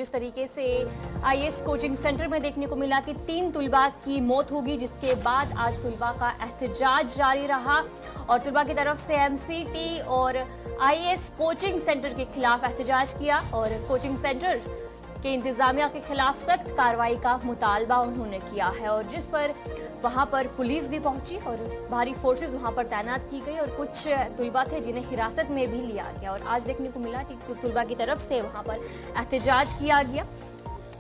जिस तरीके से आईएएस कोचिंग सेंटर में देखने को मिला कि 3 तुलबा की मौत होगी, जिसके बाद आज तुलबा का एहतजाज जारी रहा और तुलबा की तरफ से एमसीटी और आईएएस कोचिंग सेंटर के खिलाफ एहतजाज किया और कोचिंग सेंटर के इंतजामिया के खिलाफ सख्त कार्रवाई का मुतालबा उन्होंने किया है और जिस पर वहां पर पुलिस भी पहुंची और भारी फोर्सेस वहां पर तैनात की गई और कुछ तुलबा थे जिन्हें हिरासत में भी लिया गया और आज देखने को मिला कि तुलबा की तरफ से वहां पर एहतजाज किया गया।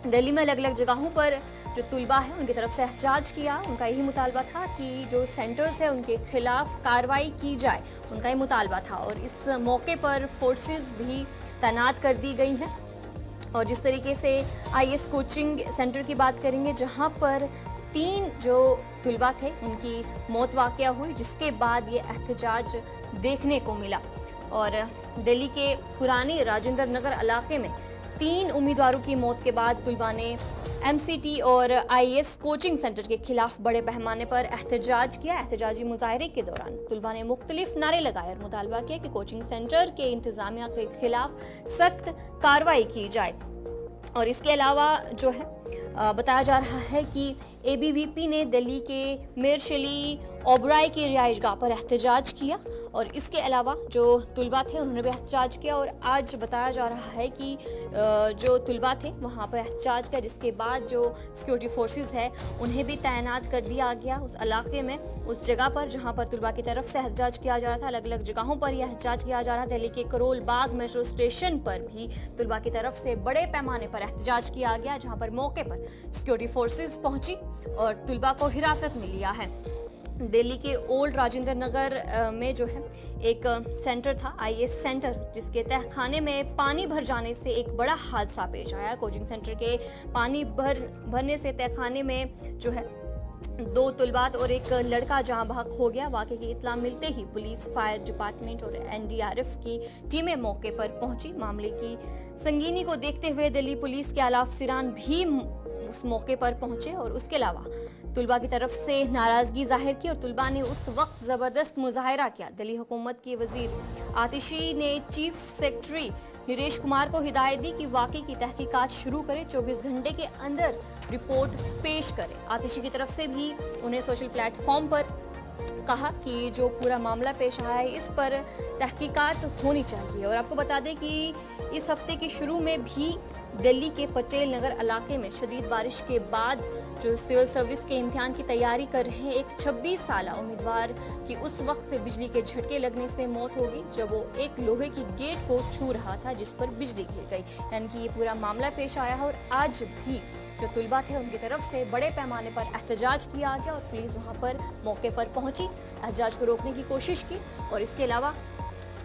दिल्ली में अलग अलग जगहों पर जो तुलबा है उनकी तरफ से एहतजाज किया। उनका यही मुतालबा था कि जो सेंटर्स है उनके खिलाफ कार्रवाई की जाए, उनका ही मुतालबा था और इस मौके पर फोर्सेस भी तैनात कर दी गई हैं। और जिस तरीके से आईएएस कोचिंग सेंटर की बात करेंगे जहां पर 3 जो तुलबा थे उनकी मौत वाक़या हुई, जिसके बाद ये एहतजाज देखने को मिला और दिल्ली के पुराने राजेंद्र नगर इलाके में 3 उम्मीदवारों की मौत के बाद तुलबा ने एमसीटी और आईएएस कोचिंग सेंटर के खिलाफ बड़े पैमाने पर एहतजाज किया। एहतजाजी मुजाहरे के दौरान तुलबा ने मुख्तलिफ नारे लगाए और मुतालबा किया कि कोचिंग सेंटर के इंतजामिया के खिलाफ सख्त कार्रवाई की जाए। और इसके अलावा जो है बताया जा रहा है कि एबीवीपी ने दिल्ली के मिर्शली ओबराय की रिहाइशगाह पर एहतजाज किया और इसके अलावा जो तुलबा थे उन्होंने भी एहतजाज किया और आज बताया जा रहा है कि जो तुलबा थे वहां पर एहतजाज किया, जिसके बाद जो सिक्योरिटी फोर्सेस है उन्हें भी तैनात कर दिया गया उस इलाके में, उस जगह पर जहां पर तुलबा की तरफ से एहतजाज किया जा रहा था। अलग अलग जगहों पर यह एहतजाज किया जा रहा था। दिल्ली के करोल बाग मेट्रो स्टेशन पर भी तुलबा की तरफ से बड़े पैमाने पर एहतजाज किया गया, जहाँ पर मौके पर सिक्योरिटी फोर्सेज पहुंची और तुलबा को हिरासत में लिया है। दिल्ली के ओल्ड राजेंद्र नगर में जो है एक सेंटर था आईएएस सेंटर, जिसके तहखाने में पानी भर जाने से एक बड़ा हादसा पेश आया। कोचिंग सेंटर के पानी भरने से तहखाने में जो है 2 तुलबात और एक लड़का जहां बहक हो गया। वाकई की इत्तला मिलते ही पुलिस, फायर डिपार्टमेंट और एनडीआरएफ की टीमें मौके पर पहुंची। मामले की संगीनी को देखते हुए दिल्ली पुलिस के आला अफसरान भी उस मौके पर पहुंचे और उसके अलावा तुलबा की तरफ से नाराजगी जाहिर की और तुलबा ने उस वक्त जबरदस्त मुजाहरा किया। दिल्ली हुकूमत के वजीर आतिशी ने चीफ सेक्रेटरी नरेश कुमार को हिदायत दी कि वाकई की तहकीकात शुरू करें, 24 घंटे के अंदर रिपोर्ट पेश करें। आतिशी की तरफ से भी उन्हें सोशल प्लेटफॉर्म पर कहा कि जो पूरा मामला पेश आया है इस पर तहकीकात होनी चाहिए। और आपको बता दें कि इस हफ्ते के शुरू में भी दिल्ली के पटेल नगर इलाके में शदीद बारिश के बाद जो सिविल सर्विस के इम्तिहान की तैयारी कर रहे हैं एक 26 साला उम्मीदवार की उस वक्त बिजली के झटके लगने से मौत हो गई जब वो एक लोहे की गेट को छू रहा था जिस पर बिजली गिर गई। यानी कि ये पूरा मामला पेश आया है और आज भी जो तुलबा थे उनकी तरफ से बड़े पैमाने पर एहतजाज किया गया और पुलिस वहाँ पर मौके पर पहुंची, एहतजाज को रोकने की कोशिश की। और इसके अलावा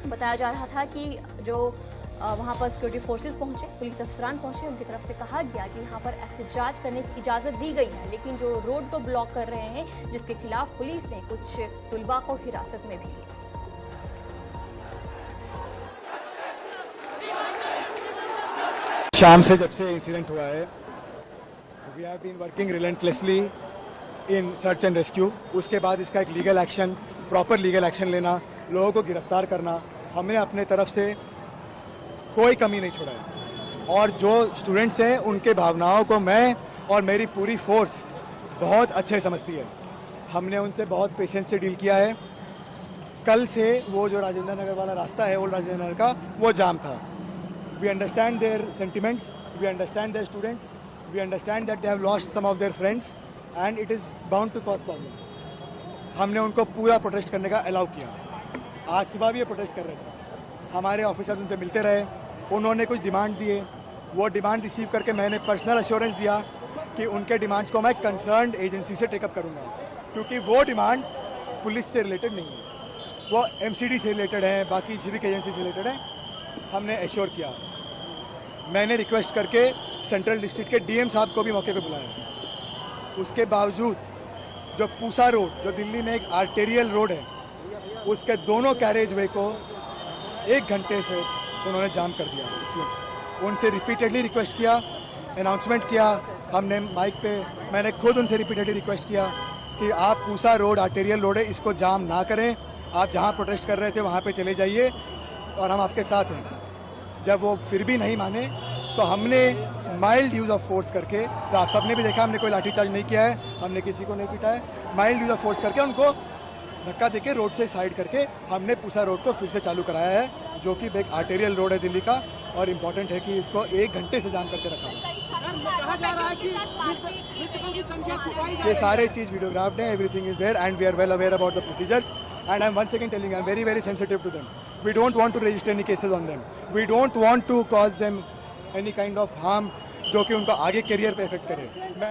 बताया जा रहा था कि जो वहाँ पर सिक्योरिटी फोर्सेस पहुंचे, पुलिस अफसरान पहुंचे, उनकी तरफ से कहा गया कि यहाँ पर एहतजाज करने की इजाज़त दी गई है, लेकिन जो रोड को ब्लॉक कर रहे हैं जिसके खिलाफ पुलिस ने कुछ तुलबा को हिरासत में भी लिया। शाम से जब से इंसिडेंट हुआ है we have been working relentlessly in search and rescue. उसके बाद इसका एक legal action, proper legal action लेना, लोगों को गिरफ्तार करना, हमने अपने तरफ से कोई कमी नहीं छोड़ा है। और जो स्टूडेंट्स हैं उनके भावनाओं को मैं और मेरी पूरी फोर्स बहुत अच्छे समझती है। हमने उनसे बहुत पेशेंस से डील किया है। कल से वो जो राजेंद्र नगर वाला रास्ता है ओल्ड राजेंद्र नगर का वो जाम था। We understand their sentiments, we understand their students, we understand that they have lost some of their friends and it is bound to cause problem. हमने उनको पूरा प्रोटेस्ट करने का अलाउ किया। आज सुबह भी ये प्रोटेस्ट कर रहे थे। हमारे ऑफिसर्स उनसे मिलते रहे, उन्होंने कुछ डिमांड दिए, वो डिमांड रिसीव करके मैंने पर्सनल अश्योरेंस दिया कि उनके डिमांड्स को मैं कंसर्न्ड एजेंसी से टेकअप करूंगा, क्योंकि वो डिमांड पुलिस से रिलेटेड नहीं है, वो एमसीडी से रिलेटेड है, बाकी सिविक एजेंसी से रिलेटेड है। हमने एश्योर किया। मैंने रिक्वेस्ट करके सेंट्रल डिस्ट्रिक्ट के डीएम साहब को भी मौके पे बुलाया। उसके बावजूद जो पूसा रोड, जो दिल्ली में एक आर्टेरियल रोड है, उसके दोनों कैरेज वे को 1 घंटे से उन्होंने जाम कर दिया। उनसे रिपीटेडली रिक्वेस्ट किया, अनाउंसमेंट किया, हमने माइक पे, मैंने खुद उनसे रिपीटेडली रिक्वेस्ट किया कि आप पूसा रोड आर्टेरियल रोड है, इसको जाम ना करें, आप जहां प्रोटेस्ट कर रहे थे वहां पे चले जाइए और हम आपके साथ हैं। जब वो फिर भी नहीं माने तो हमने माइल्ड यूज़ ऑफ फोर्स करके, तो आप सबने भी देखा, हमने कोई लाठीचार्ज नहीं किया है, हमने किसी को नहीं पीटा है, माइल्ड यूज़ ऑफ फोर्स करके उनको धक्का देके रोड से साइड करके हमने पूसा रोड को फिर से चालू कराया है, जो कि एक आर्टेरियल रोड है दिल्ली का, और इम्पोर्टेंट है कि इसको 1 घंटे से जाम करके रखा है। ये सारे चीज़ वीडियोग्राफ्ड है, everything is there and we are well aware about the procedures and I am once again telling I am very sensitive to them. We don't want to register any cases on them, we don't want to cause them any kind of harm जो कि उनका आगे career पे effect करे.